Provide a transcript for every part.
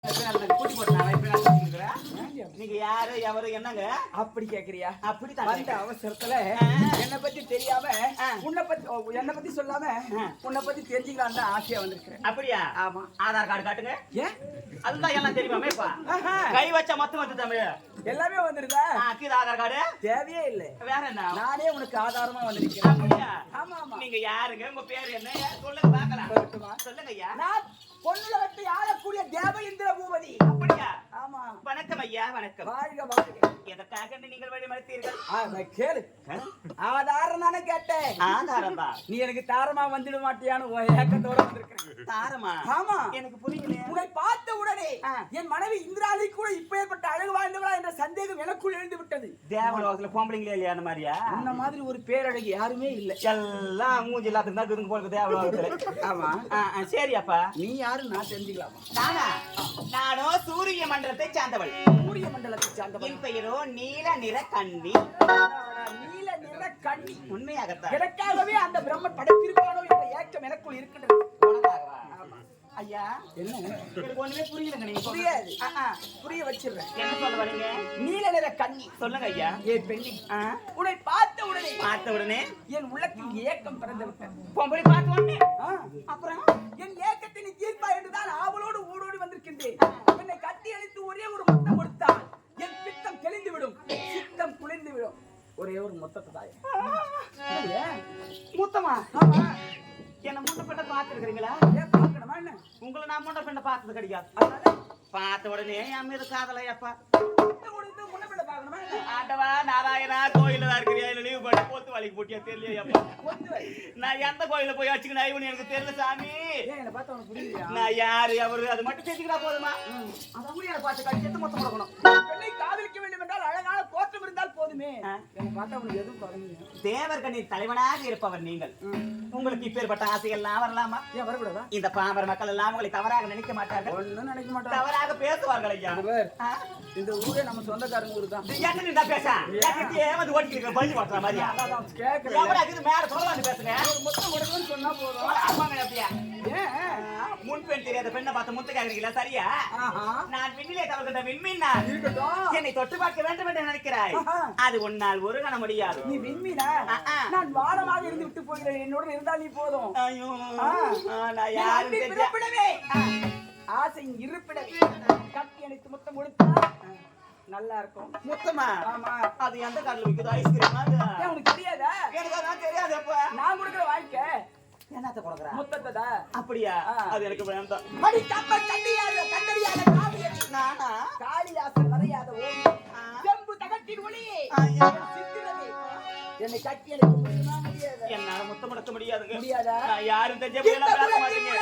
கூட்டி போட்டு நீங்க யாரு எவரு என்னங்க அப்படி கேக்குறியா? அப்படித்தான் வந்த அவசரத்துல என்னை பத்தி தெரியாம என்னை பத்தி சொல்லாம உன்னை பத்தி தெரிஞ்சுக்கலாம் தான் ஆசையா வந்திருக்கிறேன். அப்படியா? ஆமா. ஆதார் கார்டு காட்டுங்க. ஏன் அதுதான் எல்லாம் தெரியுமாமேப்பா. கை வச்சா மொத்தம் வந்து தமிழ் எல்லாமே வந்துருதா? அக்கீது ஆதார் கார்டு தேவையே இல்லை. வேற என்ன? நானே உனக்கு ஆதாரமா வந்திருக்கிறேன். அப்படியா? ஆமா ஆமா. நீங்க யாருங்க? உங்க பேர் என்ன? சொல்லுங்க பாக்கலாம். சொல்லுங்க ஐயா. நான் பொன்னுலகத்தை ஆளக்கூடிய தேவேந்திர பூபதி. அப்படியா? ஆமா. வணக்கம் ஐயா. வணக்கம். வாழ்க வாழ்க. எதற்காக நீங்கள் வழிமறித்தீர்கள்? கேளு. ஆதாரம் தானே கேட்டேன். ஆதாரம் தான். நீ எனக்கு தாரமா வந்துட மாட்டியான்னு ஏக்கத்தோட வந்திருக்கிறேன். தாரமா? ஆமா. எனக்கு புரியல. உன்னை பார்த்த உடனே என் மனைவி இந்திராணி கூட இப்பேற்பட்ட அழகு வாய்ந்தவளா என்ற சந்தேகம் எனக்குள் எழுந்து விட்டது. தேவலோகத்துல பொம்பளைங்களே இல்லையா அந்த மாதிரியா? அந்த மாதிரி ஒரு பேரழகு யாருமே இல்லை. எல்லாம் மூஞ்சி எல்லாத்துக்கும் தான் இருக்குங்க போல தேவலோகத்துல. ஆமா. சரி அப்பா. நீ யாரு நான் தெரிஞ்சுக்கலாமா? நானா? நானோ சூரிய மண்டலத்தை சார்ந்தவள். சூரிய மண்டலத்தை சார்ந்தவள். என் பெயரோ நீல நிற கண்ணி. நீல நிற கண்ணி. உண்மையாகத்தான். எனக்காகவே அந்த பிரம்மன் படைத்திருப்பானோ என்ற ஏக்கம் எனக்குள் இருக்கின்றது. ஐயா என்ன எனக்கு ஒண்ணுமே புரியலங்க. நீங்க புரியாது. புரிய வச்சிடுறேன். என்ன சொல்ல வரீங்க? நீல நிற கண்ணி. சொல்லுங்க ஐயா. ஏ பெண்ணி, உன்னை பார்த்த உடனே என் உள்ளத்தில் ஏக்கம் பிறந்து விட்டது. பொம்பளை பார்த்த உடனே அப்புறம் என் ஏக்கத்தை நீ தீர்ப்பா என்றுதான் ஆவலோடு ஓடோடி வந்திருக்கின்றேன். என்னை கட்டி அணைத்து ஒரே ஒரு முத்தம் கொடுத்தால் என் பித்தம் தெளிந்து விடும், சித்தம் குளிர்ந்து விடும். ஒரே ஒரு முத்தத்தை தாயே. முத்தமா? ஆமா. என்ன முன்ன பெண்ண பாத்துருக்கீங்களா? பார்க்கணுமா என்ன? உங்களை நான் முன்ன பெண்ண பார்த்தது கிடையாது. பார்த்த உடனே என் மீது காதலையப்பா. ஆண்டவா நாராயணா, கோயில தான் இருக்கிறியா? இல்ல லீவ் பண்ணி போத்து வலிக்கு போட்டியா தெரியலையாப்பா. நான் எந்த கோயில போய் அச்சுக்கணும் இவனு எனக்கு தெரியல சாமி. நான் யாரு அவரு அது மட்டும் தெரிஞ்சுக்கிட்டா போதுமா? அந்த ஊழியரை பார்த்து கடிச்சு மொத்தம் கொடுக்கணும். பெண்ணை காதலிக்க வேண்டும் என்றால் அழகான தோற்றம் இருந்தால் போதுமே. பார்த்தா உனக்கு எதுவும் தொடங்குங்க. தேவர்கனின் தலைவனாக இருப்பவர் நீங்கள். உங்களுக்கு இப்பேற்பட்ட ஆசைகள் எல்லாம் வரலாமா? ஏன் வரக்கூடாதா? இந்த பாமர மக்கள் எல்லாம் உங்களை தவறாக நினைக்க மாட்டார்கள். ஒண்ணும் நினைக்க மாட்டாங்க. தவறாக பேசுவார்கள் ஐயா. இந்த ஊரே நம்ம சொந்தக்காரங்க ஊரு தான். என்ன நீ பேச? வந்து ஓட்டிக்கிற பஞ்சு ஓட்டுற மாதிரியா? கேட்கறேன். மேல சொல்லலாம்னு பேசுங்க. மொத்தம் கொடுக்கணும்னு சொன்னா போதும். ஆமாங்க அப்படியா? முன்பெண் தெரியாத பெண்ணை பார்த்து முத்து கேட்கறீங்களா? சரியா? நான் விண்ணிலே தவறுகின்ற விண்மீன் நான். என்னை தொட்டு பார்க்க வேண்டும் என்று நினைக்கிறாய். அது உன்னால் ஒரு காண முடியாது. நீ விண்மீனா? நான் வானமாக இருந்து விட்டு போகிறேன். என்னோட இருந்தால் நீ போதும். ஐயோ நான் யாரும் இருப்பிடமே, ஆசையின் இருப்பிடமே கட்டி அணைத்து முத்தம் கொடுத்தா நல்லா இருக்கும். முத்தமா? ஆமா. அது எந்த கார்ல விக்குது? ஐஸ்கிரீமா? உனக்கு தெரியாதா? எனக்கு அதான் தெரியாது. அப்ப நான் கொடுக்குற வாழ்க்கை என்னத்த கொடுக்குற? முத்தத்தை. அப்படியா? அது எனக்கு வேண்டாம். அடி கப்ப கண்டியாத கண்டறியாத காவியன் நானா? காளிதாசன் வரையாத ஓவியம், செம்பு தகட்டின் ஒளியே சித்திரமே. என்னை கட்டி அணைக்க முடியுமா? முடியாது. என்னால முத்தம் கொடுக்க முடியாதுங்க. முடியாதா? நான் யாரும் தெரிஞ்ச பேச மாட்டீங்க.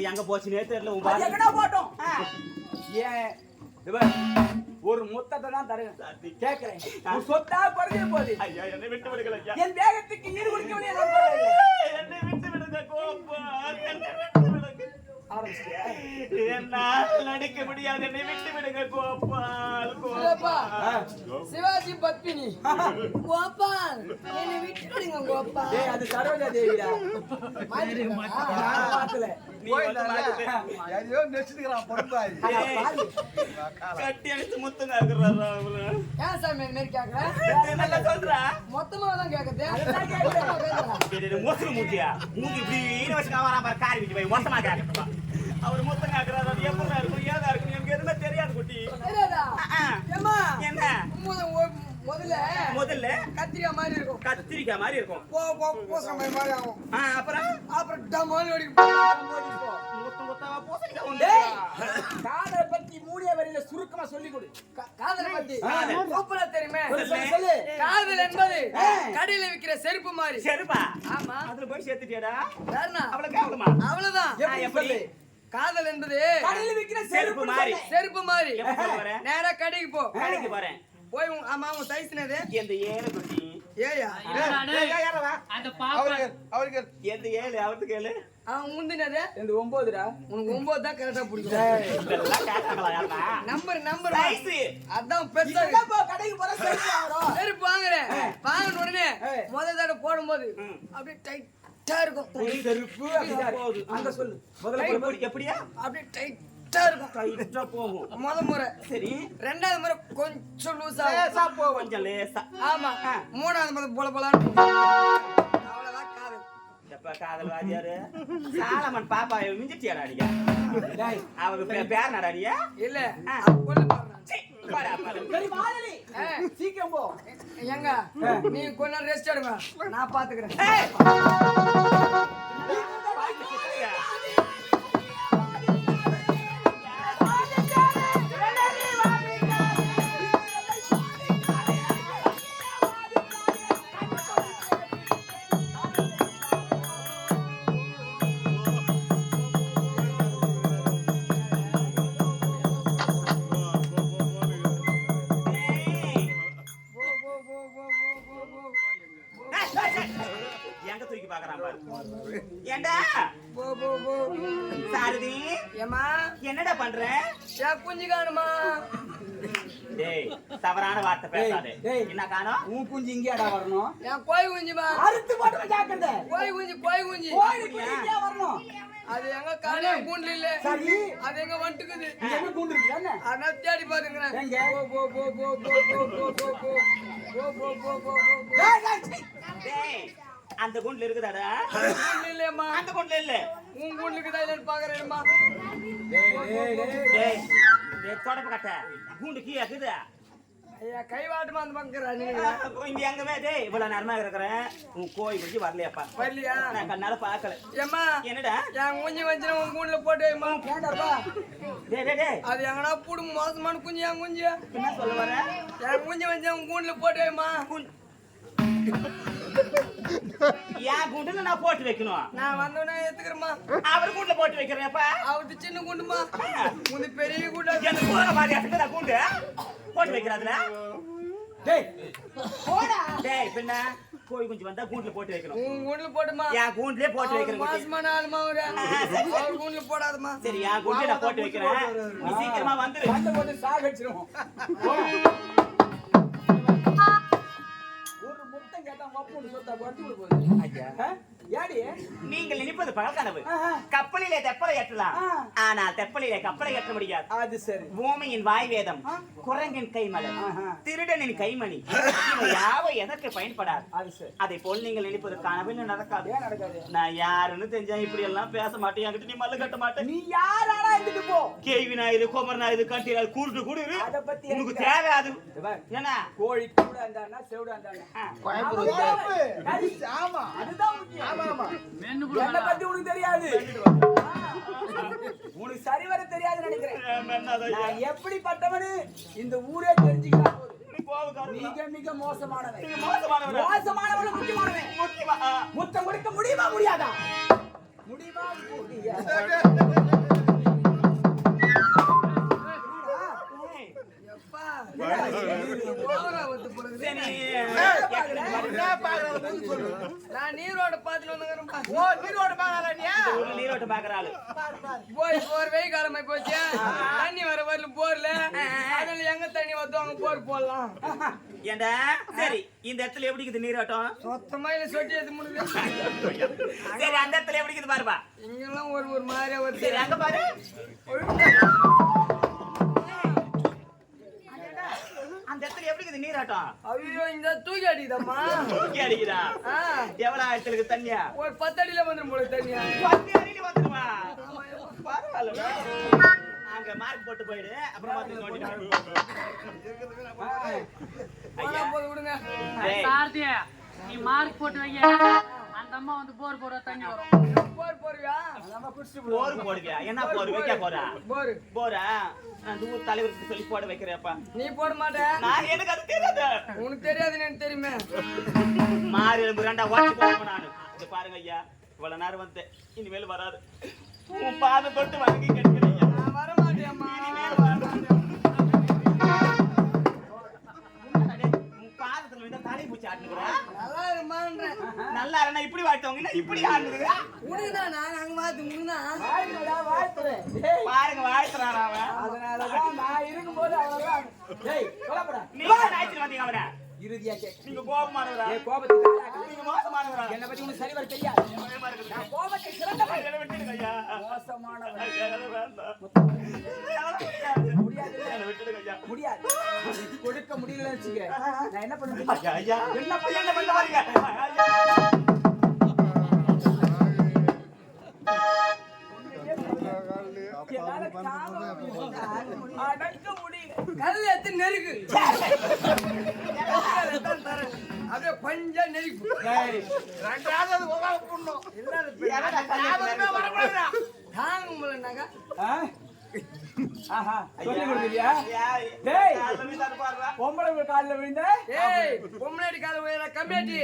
எங்க போச்சுனே தெரியல. போட்டோம். ஒரு முத்தத்தை தான் தருவேன். கேட்கிறேன். சொத்தா குறைஞ்ச போது என்னை விட்டு விடுங்கள் ஐயா. என் வேகத்துக்கு ஈடு கொடுக்க என்னை விட்டு விடுங்க கோப்பா. என்னை விட்டு விடுங்க. ஆரம்பிச்சிட்டியா? என்னால் நடிக்க முடியாது, என்னை விட்டு விடுங்க கோபால், சிவப்பா, கோபால். சிவாஜி பத்மினி கோபால் என்னை விட்டுடுங்க கோபால். டேய், அது சரோஜா தேவிடா. மாத்திட்டீங்களா? நான் பார்க்கல. நீ வந்து மாட்டிட்ட. ஐயோ நெச்சிக்கிறான் பொறுப்பாய் ஆனா பாரு. கட்டி அடிச்சு முத்துங்க இருக்கிறாரா அவரு? ஏன் சாமி இந்த மாதிரி கேக்குற? நல்லா சொல்றா. மொத்தமா தான் கேக்குது. அதுதான் கேக்குறேன். மொத்தமா கேக்குறா. இது மோசடி மூஞ்சியா? மூஞ்சி இப்படி வச்சுக்கா வரான் பாரு, காரி விட்டு போய் மொத்தமா கேட்கறப்பா. அவர் மொத்தம் கேட்கறாரு, அது எப்படிதான் இருக்கும், ஏதா இருக்கும், எனக்கு எதுவுமே தெரியாது குட்டி. தெரியாதா? ஏம்மா, என்ன முதல்ல முதல்ல கத்திரிக்காய் மாதிரி இருக்கும். கத்திரிக்காய் மாதிரி இருக்கும். பூசணி மாதிரி ஆகும். அப்புறம் அப்புறம் டமால் வெடிக்கும். மொத்தம் மொத்தமா பூசணிக்காய் உண்டு. டேய், காதலை பத்தி மூடிய வரியில சுருக்கமா சொல்லி கொடு. காதலை பத்தி காதல். சூப்பரா தெரியுமே. சொல்லு. காதல் என்பது கடையில விக்கிற செருப்பு மாதிரி. சரிப்பா, ஆமா. அதுல போய் சேர்த்துட்டியாடா? வேறனா? அவ்வளவு கேவலமா? அவ்வளவுதான். எப்படி? காதல் என்பது கடையில விக்கிற செருப்பு மாதிரி. செருப்பு மாதிரி. எப்படி சொல்ல வர? நேரா கடைக்கு போ. கடைக்கு போறேன். போய் ஆமா உன் சைஸ் என்னது? எந்த ஏழு குட்டி? ஏயா அவருக்கு எந்த ஏழு? அவத்துக்கு ஏழு? அவன் முந்தினது இந்த 9டா. உனக்கு 9 தான் கரெக்டா பிடிக்கும். இதெல்லாம் கேட்டாங்களா யாருன்னா? Number size. அதான் பெருசா இருக்கு. என்னப்பா கடைக்கு போற செருப்பு வாங்குறோம்? செருப்பு வாங்குறேன். வாங்கின உடனே ஏய். முதல் தடவை போடும்போது அப்படியே டைட்டா இருக்கும். செருப்பு அப்படிதான் போகுது. இருக்கு. அங்க சொல்லு. முதல்ல எப்படி- எப்படியா? அப்படியே டைட்டா இருக்கும். டைட்டா போகும். முதல் முறை. சரி, ரெண்டாவது முறை கொஞ்சம் லூசா லேசா போகும். கொஞ்சம் லேசா. ஆமா. மூணாவது முறை போல போலான்னு அவ்வளவுதான் காதல். எப்ப காதல் வாதியாரு? சாலமன் பாப்பா மிஞ்சிட்டியாடா நீங்க? டேய், அவங்க பேர் நடாடியா? இல்ல அவ கொல்ல போறான். பாடா பாரு. சரி வாடலி. சீக்கிரம் போ. எங்க நீ கொஞ்ச நேரம் ரெஸ்ட் எடுங்க, நான் பாத்துக்கிறேன். ஏய்! போ போ போ போ போ போ எங்க தூக்கி பாக்குறான் பாரு. ஏண்டா போ போ போ. சாரதி, ஏமா என்னடா பண்ற? ஏன் குஞ்சு காணுமா? டேய், தவறான வார்த்தை பேசாதே. டேய். என்ன காணோம்? உன் குஞ்சு இங்கேடா வரணும். என் கோய் குஞ்சுமா? அறுத்து போட்டு ஜாக்கிரதை. கோய் குஞ்சு கோய் குஞ்சு. கோழி குஞ்சு இங்கே வரணும். அது எங்க காலையில கூண்டுல இல்ல. சரி. அது எங்க வந்துக்குது. இங்க என்ன கூண்டு இருக்கு என்ன? அதான் தேடி பாத்துக்கிறேன். எங்க? போ போ போ போ போ போ போ போ போ போ போ போ போ. டேய், டேய், சீ. டேய், அந்த குண்டுல இருக்குதாடா? கூண்டுல இல்லையம்மா. அந்த குண்டுல இல்ல. உன் கூண்டுக்கு தான் இல்லைன்னு பாக்குறேன்மா. டேய், டேய், டேய். டேய், டேய் தொடப்பு கட்ட. குண்டு கீழே இருக்குதா? ஐயா கை வாட்டுமா அந்த பக்கம் நீங்க இங்க எங்கவே டேய் இவ்வளவு நேரமா இருக்கிறேன். உன் கோய் குஞ்சு வரலையாப்பா? வரலையா? நான் கண்ணால பாக்கல. ஏம்மா என்னடா? என் குஞ்சு வந்துச்சுன்னா உன் கூண்டுல போட்டு வைம்மா. ஏன்டாப்பா? டேய் டேய் டேய், அது எங்கனா பூடும் மோசமான குஞ்சு என் குஞ்சு. என்ன சொல்ல வர? என் குஞ்சு வந்துச்சுன்னா உன் கூண்டுல போட்டு வைம்மா. என் குண்டுல நான் போட்டு வைக்கணும். நான் வந்தோடனே எடுத்துக்கிறேம்மா. அவர் குண்டுல போட்டு வைக்கிறேன்ப்பா. அவருக்கு சின்ன குண்டுமா, உனக்கு பெரிய குண்டா. எனக்கு போற மாதிரி இருக்குதா குண்டு? போட்டு வைக்கிறதுல? டேய், போடா. டேய் பின்ன கோய் குஞ்சு வந்தா கூண்டுல போட்டு வைக்கணும். உன் கூண்டுல போட்டுமா. என் கூண்டுலயே போட்டு வைக்கிறேன் குட்டி. மாசமான ஆளுமா அவரு. அவர் கூண்டுல போடாதம்மா. சரி, என் குண்டுல நான் போட்டு வைக்கிறேன். நீ சீக்கிரமா வந்துரு. சண்டை போட்டு சாகடிச்சிருவோம். ஒரு முட்டை கேட்டா மப்புன்னு சொத்தா குறைச்சு விட போகுது. ஐயா, ஆ? ஏடி? நீங்கள் நினைப்பது பகல் ஆஹா. கப்பலிலே தெப்பலை ஏற்றலாம், ஆ. ஆனால் தெப்பலிலே கப்பலை ஏற்ற முடியாது. அது சரி. பூமியின் வாய் வேதம், குரங்கின் கைமலர், ஆஹா. திருடனின் கைமணி, இவை யாவை எதற்கு பயன்படாது. அது சரி. அதை போல் நீங்கள் நினைப்பது கனவில் நடக்காது. ஏன் நடக்காது? நான் யாருன்னு தெரிஞ்சா இப்படி எல்லாம் பேச மாட்டேன். என்கிட்ட நீ மல்லு கட்ட மாட்டேன். நீ யாரானா இருந்துட்டு போ. கேள்வி நாயுது, கோமர் நாயுது, கண்டிராது, கூடு கூடு இரு. அத பத்தி உனக்கு எனக்கு தேவை அது. இது பாரு. என்ன கோழி கூட இருந்தானா செவுடா இருந்தானா ஆமா அதுதான் முக்கியம். ஆமா ஆமா என்ன பத்தி உனக்கு தெரியாது. உனக்கு சரிவர தெரியாது நினைக்கிறேன். நான் எப்படிப்பட்டவனு இந்த ஊரே தெரிஞ்சுக்கிறான். மிக மிக மோசமானவன். மோசமானவன் முக்கியமானவன். முத்தம் கொடுக்க முடியுமா முடியாதா? முடியுமா முடியாதா? எப்பா, ஓவரா வந்து போறது. நான் நீரோட பாத்துட்டு வந்துக்கிறேன்பா. ஓ நீரோட பாக்கறானியா நீரோட்ட போட்டு பாக்குறாள். போர் வெயில் காலமாய் போச்சு தண்ணி வர வரல போர்ல அதனால எங்க தண்ணி வந்தோம் அங்க போர் போடலாம் ஏண்டா சரி இந்த இடத்துல எப்படி இருக்குது நீராட்டம்? சொத்தமா இல்ல சொட்டி எது முடியுது சரி அந்த இடத்துல எப்படி இருக்குது பாருப்பா. இங்கெல்லாம் ஒரு மாதிரியா ஒரு சரி அங்க பாரு. அந்த இடத்துல எப்படி இருக்குது நீராட்டம்? ஐயோ இந்த தூக்கி அடிக்குதம்மா தூக்கி அடிக்குதா? எவ்வளவு ஆழத்துல இருக்கு தண்ணியா? ஒரு 10 அடியில வந்துடும் போல தண்ணியா 10 அடியில வந்துருமா? பரவாயில்ல. அங்க மார்க் போட்டு போயிடு அப்புறம் வந்து போது விடுங்க சாரதியா நீ மார்க் போட்டு வைங்க அந்த அம்மா வந்து போர் போட தண்ணி வரும் போர் போறியா போர் போடுவியா? என்ன போர் வைக்க போறா? போர் போரா? நான் ஊர் தலைவருக்கு சொல்லி போட வைக்கிறேன்ப்பா. நீ போட மாட்ட நான் எனக்கு அது தெரியாது. உனக்கு தெரியாதுன்னு எனக்கு தெரியுமே மாறு ரெண்டா வாட்சி போடுவேன் நானு. இது பாருங்க ஐயா இவ்வளவு நேரம் வந்து இனிமேல் வராது. உன் பாதை தொட்டு வாங்கி கேட்கிறேன். நான் வர மாட்டேம்மா பாதத்துல வந்து தலை பூச்சி ஆட்டுக்கிறா. நல்லா இருமான்றேன் நல்லா இருந்தா இப்படி வாட்டுவாங்க இப்படி ஆடுங்க. உனக்குதான் நான் அங்க பார்த்து உனக்குதான் பாருங்க வாழ்த்துறான் அவன். அதனாலதான் நான் இருக்கும்போது அவ்வளவுதான். டேய் கொலப்படா. நீங்க ஆயிடுச்சு வந்தீங்க அவனை. இறுதியா கேட்க நீங்க கோபமானவரா? கோபத்துக்கு ஆளாகாத. நீங்க மோசமானவரா? என்னை பத்தி உனக்கு சரிவர தெரியாது. நான் கோபத்தை சிறந்தவன். என்ன விட்டுடுங்க ஐயா. மோசமானவன். எனக்கு வேண்டாம். முடியாது. என்னை விட்டுடுங்க ஐயா. முடியாது. கொடுக்க முடியலன்னு வச்சுக்க. நான் என்ன பண்ணுவேன்? ஐயா, ஐயா. என்ன என்ன பண்ண பாருங்க. என்னால அடக்க முடியல. கல் எத்து நெருக்கு அப்படியே பஞ்சா நெருக்கு தாங்க முடியலனாக்கா சொல்லி கொடுக்குறியா? டேய் பொம்பளை காலில் விழுந்த ஏய் பொம்மனாடி கால உயர கம்மியாட்டி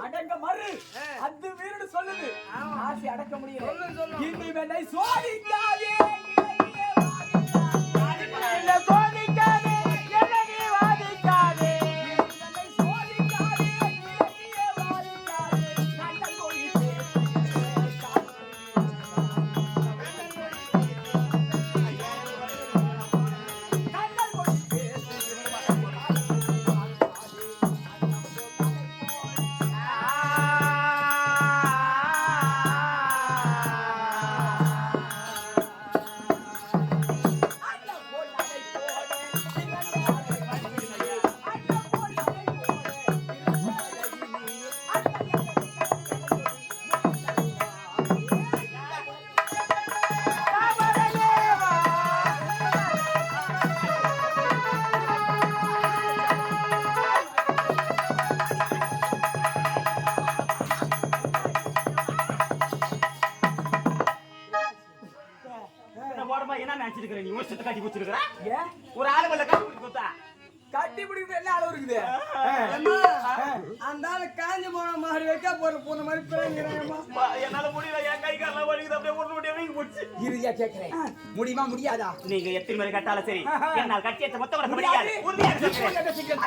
அடங்க மறு அது வீடு சொல்லுது ஆசை அடக்க முடியும் சொல்லு சொல்லு இனி என்னை சோதிக்காதே என்ன நினைச்சிருக்கிற நீ ஒரு சுத்த கட்டி குச்சிருக்கிற ஏன் ஒரு ஆளு மேல கட்டி குடி குத்தா கட்டி பிடிக்கிறது என்ன அளவு இருக்குது அந்த ஆளு காஞ்சி போன மாதிரி வைக்க போற போன மாதிரி பிறங்கிறேம்மா என்னால முடியல என் கை கால வலிக்குது அப்படியே ஒரு முடிய வீங்கி போச்சு இறுதியா கேட்கிறேன் முடியுமா முடியாதா நீங்க எத்தனை மாதிரி கட்டாலும் சரி என்னால் கட்சி எடுத்த மொத்தம் முடியாது உறுதியாக சொல்கிறேன். முடியாது